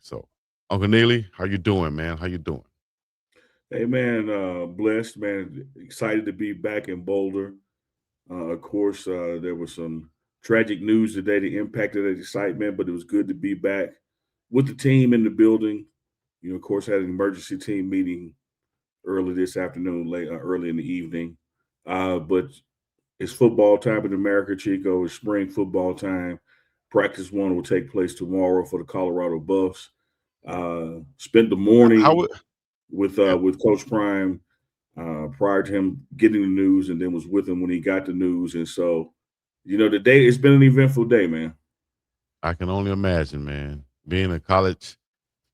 So, Uncle Neely, how you doing, man? How you doing? Hey man, blessed man, excited to be back in Boulder. Of course, there was some tragic news today that impacted that excitement, but it was good to be back with the team in the building. Of course, had an emergency team meeting early this afternoon, late early in the evening. But it's football time in America, Chico. It's spring football time. Practice one will take place tomorrow for the Colorado Buffs. Spent the How morning would yeah, with Coach Prime prior to him getting the news, and then was with him when he got the news. And so, the day it's been an eventful day, man. I can only imagine, man. Being a college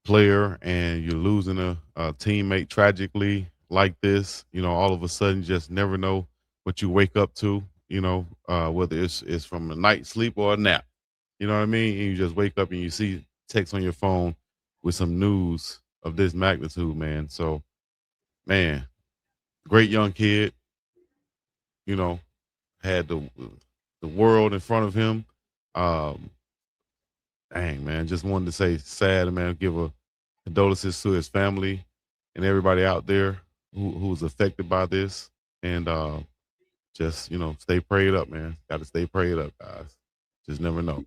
player and you're losing a teammate tragically like this, all of a sudden you just never know what you wake up to, whether it's from a night sleep or a nap. You know what I mean? And you just wake up and you see text on your phone with some news of this magnitude, man. So, man, great young kid, you know, had the world in front of him. Um, Dang, man, just wanted to say sad, man. Give a condolences to his family and everybody out there who was affected by this, and just stay prayed up, man. Got to stay prayed up, guys. Just never know.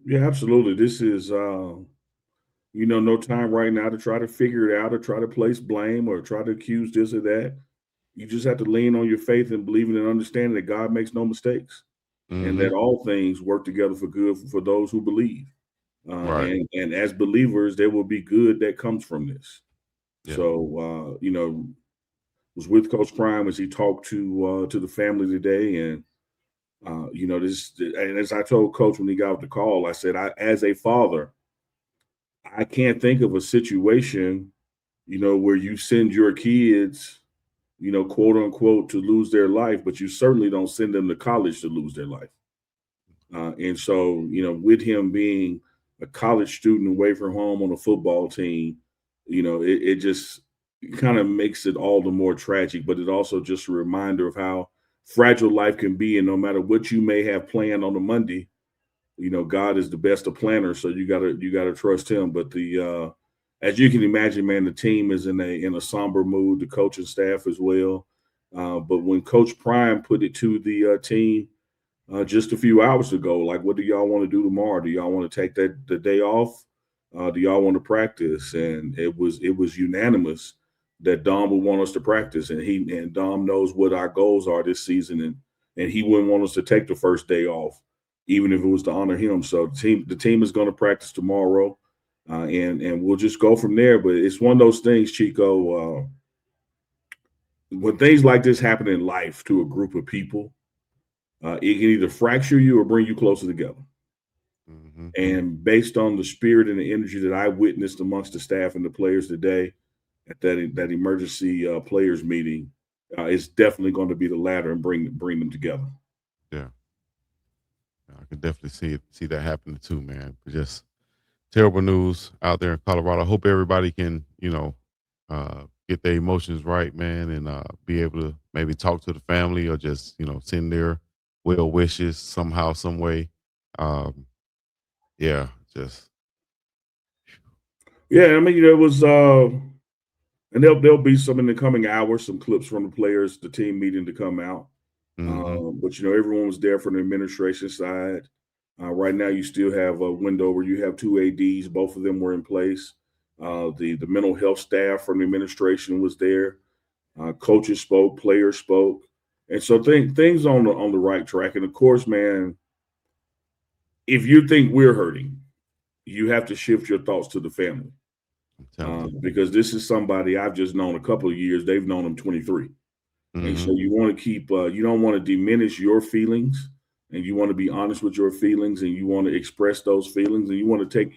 Yeah, absolutely. This is, no time right now to try to figure it out or try to place blame or try to accuse this or that. You just have to lean on your faith and believing and understanding that God makes no mistakes, and Hmm. that all things work together for good for those who believe. Right. And as believers, there will be good that comes from this. Yeah. So, was with Coach Prime as he talked to the family today, and this. And as I told Coach when he got off the call, I said, as a father, I can't think of a situation, where you send your kids, quote unquote, to lose their life, but you certainly don't send them to college to lose their life. And so, with him being a college student away from home on a football team, it just kind of makes it all the more tragic. But it also just a reminder of how fragile life can be. And no matter what you may have planned on a Monday, God is the best of planners. So you gotta trust him. But as you can imagine, man, the team is in a somber mood, the coaching staff as well. But when Coach Prime put it to the team, just a few hours ago. Like, what do y'all want to do tomorrow? Do y'all want to take the day off? Do y'all want to practice? And it was unanimous that Dom would want us to practice, and Dom knows what our goals are this season, and he wouldn't want us to take the first day off, even if it was to honor him. So the team is going to practice tomorrow, and we'll just go from there. But it's one of those things, Chico. When things like this happen in life to a group of people, it can either fracture you or bring you closer together. Hmm. And based on the spirit and the energy that I witnessed amongst the staff and the players today at that emergency players meeting, it's definitely going to be the latter and bring them together. Yeah. I could definitely see that happening too, man. But just terrible news out there in Colorado. I hope everybody can, get their emotions right, man, and be able to maybe talk to the family or just, send their well wishes somehow, some way. Um, yeah, just Yeah, I mean, it was, and there'll be some in the coming hours, some clips from the players, the team meeting to come out. hmm But everyone was there from the administration side. Right now, you still have a window where you have two ads. Both of them were in place. The mental health staff from the administration was there. Coaches spoke, players spoke, and so things on the right track. And of course, man, if you think we're hurting, you have to shift your thoughts to the family, I'm telling you. because this is somebody I've just known a couple of years. They've known him 23. And so Hmm. you want to keep, you don't want to diminish your feelings, and you want to be honest with your feelings, and you want to express those feelings, and you want to take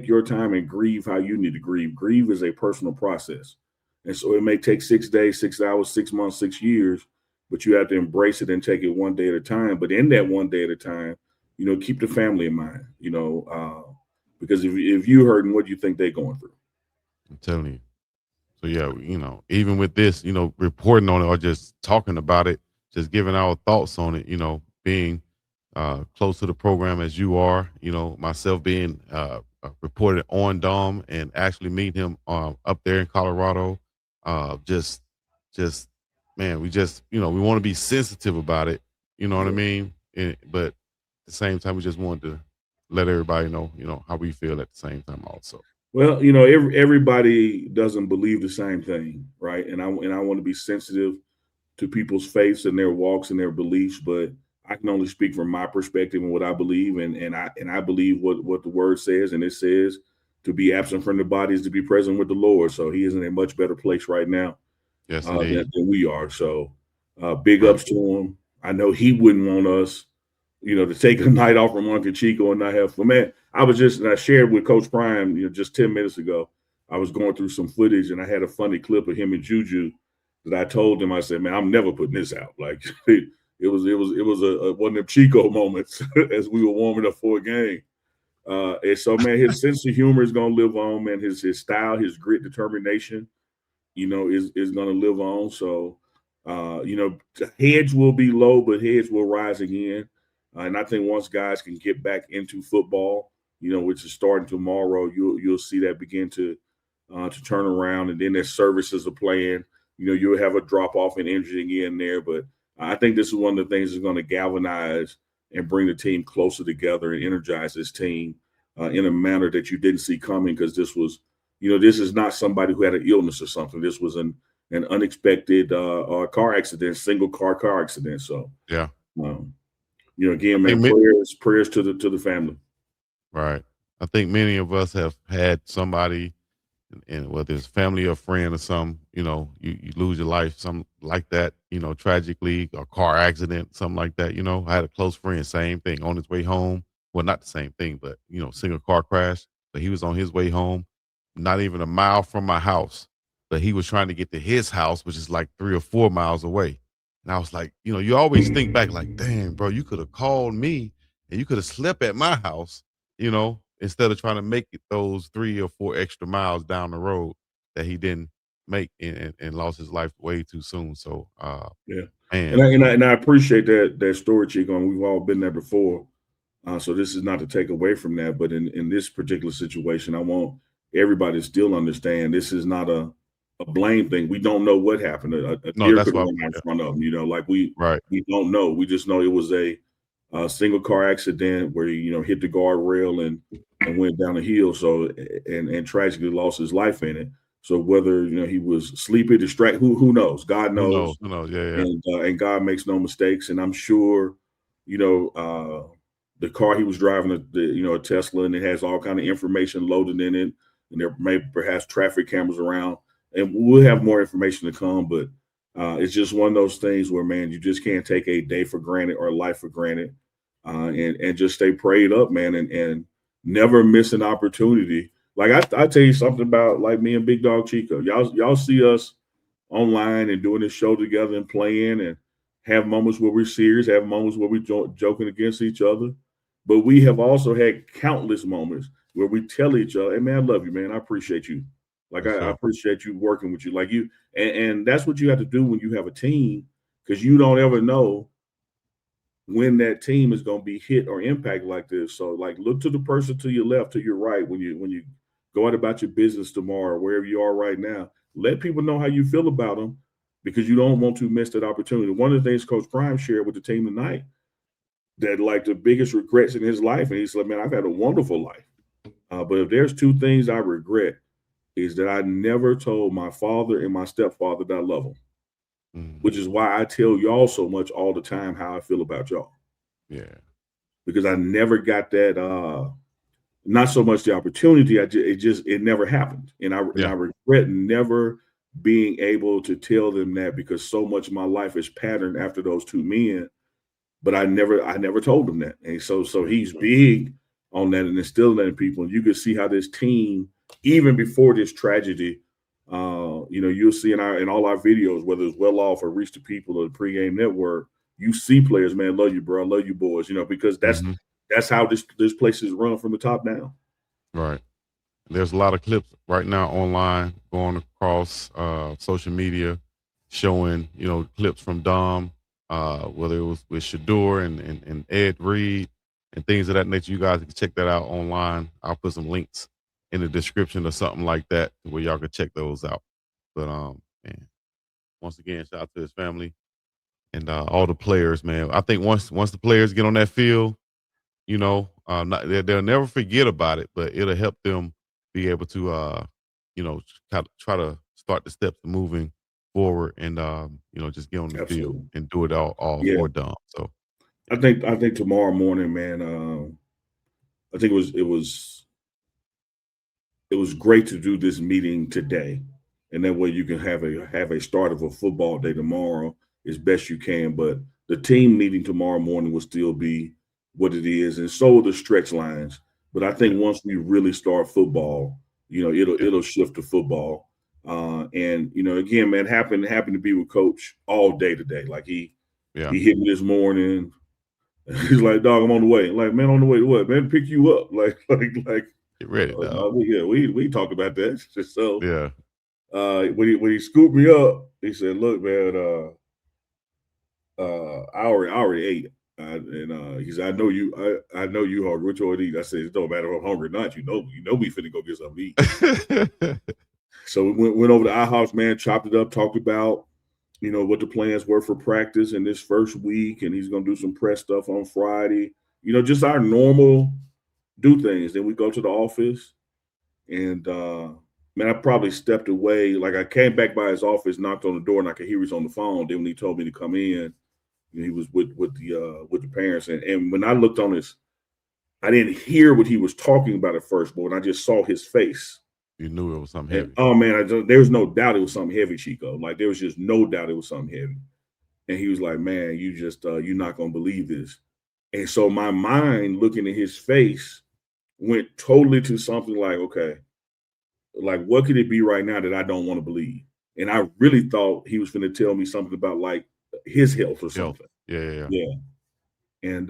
your time and grieve how you need to grieve. Grieve is a personal process. And so it may take 6 days, 6 hours, 6 months, 6 years, but you have to embrace it and take it one day at a time. But in that one day at a time, keep the family in mind, because if you hurting, what do you think they're going through? I'm telling you. So yeah, even with this, reporting on it or just talking about it, just giving our thoughts on it, being close to the program as you are, myself being reported on Dom and actually meet him up there in Colorado. Just, just man, we just we want to be sensitive about it. You know what I Yeah. mean? But at the same time, we just wanted to let everybody know, how we feel at the same time also. Well, everybody doesn't believe the same thing, right? And I want to be sensitive to people's faiths and their walks and their beliefs, but I can only speak from my perspective and what I believe, and I believe what the word says, and it says to be absent from the body is to be present with the Lord. So he is in a much better place right now Yes, than we are. So big right. ups to him. I know he wouldn't want us, to take a night off from UNK CHICO and not have fun. Man, I shared with Coach Prime, just 10 minutes ago. I was going through some footage and I had a funny clip of him and Juju that I told him, I said, man, I'm never putting this out. Like it was one of them Chico moments as we were warming up for a game. And so, man, his sense of humor is gonna live on, man. His style, his grit, determination, is going to live on. So, heads will be low, but heads will rise again. And I think once guys can get back into football, which is starting tomorrow, you'll see that begin to turn around, and then their services are playing. You'll have a drop off in injury again there, but I think this is one of the things that's going to galvanize and bring the team closer together and energize this team in a manner that you didn't see coming, because this is not somebody who had an illness or something. This was an unexpected car accident, single car accident. So, Yeah, um, I again, man, think prayers to the family. right. I think many of us have had somebody, and whether it's family or friend or some, you lose your life, something like that, tragically, a car accident, something like that. I had a close friend, same thing, on his way home. Well, not the same thing, but single car crash. But he was on his way home, not even a mile from my house. But he was trying to get to his house, which is like 3 or 4 miles away. And I was like, you always think back, like, damn, bro, you could have called me and you could have slept at my house, instead of trying to make it those 3 or 4 extra miles down the road that he didn't make, and lost his life way too soon. So, Yeah, and man, I appreciate that story, Chico. And we've all been there before. So this is not to take away from that, but in this particular situation, I want everybody to still understand this is not a blame thing. We don't know what happened. A no, deer that's could have why, run out in yeah, front of them. Like we right, we don't know. We just know it was a single car accident where he hit the guardrail and went down the hill. So and tragically lost his life in it. So whether he was sleepy, distracted, who knows? God who knows, knows, who knows, yeah, yeah, and God makes no mistakes. And I'm sure, you know, uh, the car he was driving, a Tesla, and it has all kind of information loaded in it, and there may perhaps traffic cameras around, and we'll have more information to come. But it's just one of those things where, man, you just can't take a day for granted or a life for granted, and just stay prayed up, man, and never miss an opportunity. Like I tell you something about like me and Big Dog Chico. Y'all see us online and doing this show together and playing and have moments where we're serious, have moments where we're joking against each other. But we have also had countless moments where we tell each other, hey, man, I love you, man. I appreciate you. Like, for I sure. appreciate you working with you. Like, and that's what you have to do when you have a team, because you don't ever know when that team is going to be hit or impacted like this. So, like, look to the person to your left, to your right when you go out about your business tomorrow, wherever you are right now. Let people know how you feel about them, because you don't want to miss that opportunity. One of the things Coach Prime shared with the team tonight, that like the biggest regrets in his life, and he said, "Man, I've had a wonderful life, but if there's two things I regret, is that I never told my father and my stepfather that I love them, Mhm. which is why I tell y'all so much all the time how I feel about y'all, Yeah, because I never got that. Not so much the opportunity. It never happened, and I yeah, regret never being able to tell them that, because so much of my life is patterned after those two men. But I never told him that, and so yeah, he's big on that and instilling that in people. And you can see how this team, even before this tragedy, you'll see in all our videos, whether it's Well Off or Reach the People or the Pregame Network, you see players, man, love you, bro, love you, boys, because hmm, that's how this place is run from the top down. right. There's a lot of clips right now online going across social media showing, clips from Dom, whether it was with Shador and Ed Reed. and things of that nature. You guys can check that out online. I'll put some links in the description or something like that where y'all can check those out. But man, once again, shout out to his family and all the players, man. I think once the players get on that field, they'll never forget about it, but it'll help them be able to, try to start the steps of moving forward and, just get on the field Absolutely. and do it all Yeah. for Dom. So I think tomorrow morning, man, I think it was great to do this meeting today. And that way you can have a start of a football day tomorrow as best you can. But the team meeting tomorrow morning will still be what it is, and so will the stretch lines. But I yeah, think once we really start football, yeah, it'll shift to football. And again, man, happened to be with Coach all day today. Like he yeah. he hit me this morning. He's like, "Dog, I'm on the way." I'm like, "Man, on the way to what? Man, pick you up." Like, Get ready, dog. no, we talked about that. So Yeah. when he scooped me up, he said, "Look, man, I already ate." And he said, I know you hungry. What you want to eat?" I said, "It don't matter if I'm hungry or not. We finna go get something to eat." So we went over to our house, man, chopped it up, talked about, what the plans were for practice in this first week, and he's gonna do some press stuff on Friday. Just our normal do things. Then we go to the office, and man, I probably stepped away. Like I came back by his office, knocked on the door, and I could hear he was on the phone. Then when he told me to come in, he was with the parents. And when I looked on I didn't hear what he was talking about at first, but when I just saw his face, You knew it was something and heavy. oh man, there was no doubt it was something heavy, Chico. Like there was just no doubt it was something heavy. And he was like, "Man, you're not gonna believe this." And so my mind, looking at his face, went totally to something like, okay, like what could it be right now that I don't want to believe? And I really thought he was going to tell me something about like his health or Health. something. Yeah, yeah, yeah. Yeah. And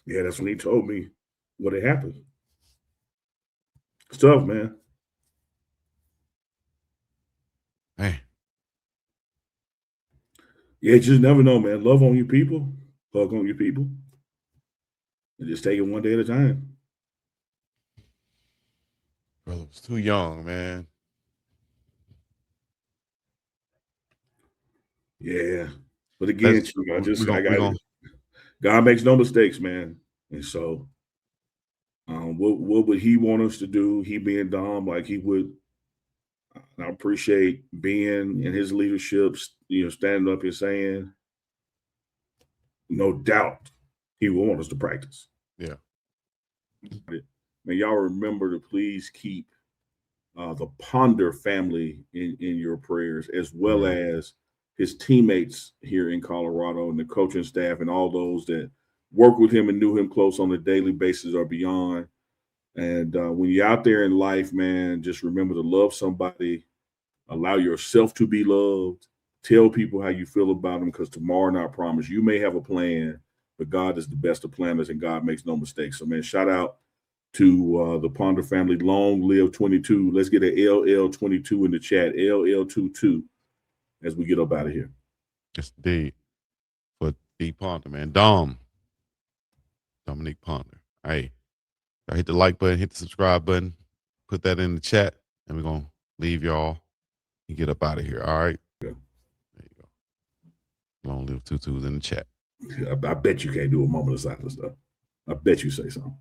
yeah, that's when he told me what had happened. It's tough, man. Man, Yeah, you just never know, man. Love on your people, hug on your people, and just take it one day at a time. brother was too young, man. Yeah. But again, Let's Chico, we I gonna we got it. gonna God makes no mistakes, man. And so what would he want us to do? He being Dom, like he would. I appreciate Ben and his leadership, standing up and saying, no doubt he will want us to practice. yeah. Man, y'all remember to please keep the Ponder family in your prayers, as well as his teammates here in Colorado and the coaching staff and all those that work with him and knew him close on a daily basis or beyond. And when you're out there in life, man, just remember to love somebody, allow yourself to be loved, tell people how you feel about them, because tomorrow not promised. You may have a plan, but God is the best of planners and God makes no mistakes. So, man, shout out to the Ponder family. Long live 22. Let's get an LL22 in the chat. LL22 as we get up out of here. It's D for D Ponder, man. Dominique Ponder. Hey, y'all hit the like button, hit the subscribe button, put that in the chat, and we're gonna leave y'all and get up out of here. All right. Yeah. There you go. Long live tutus in the chat. I bet you can't do a moment of silence, though. I bet you say something.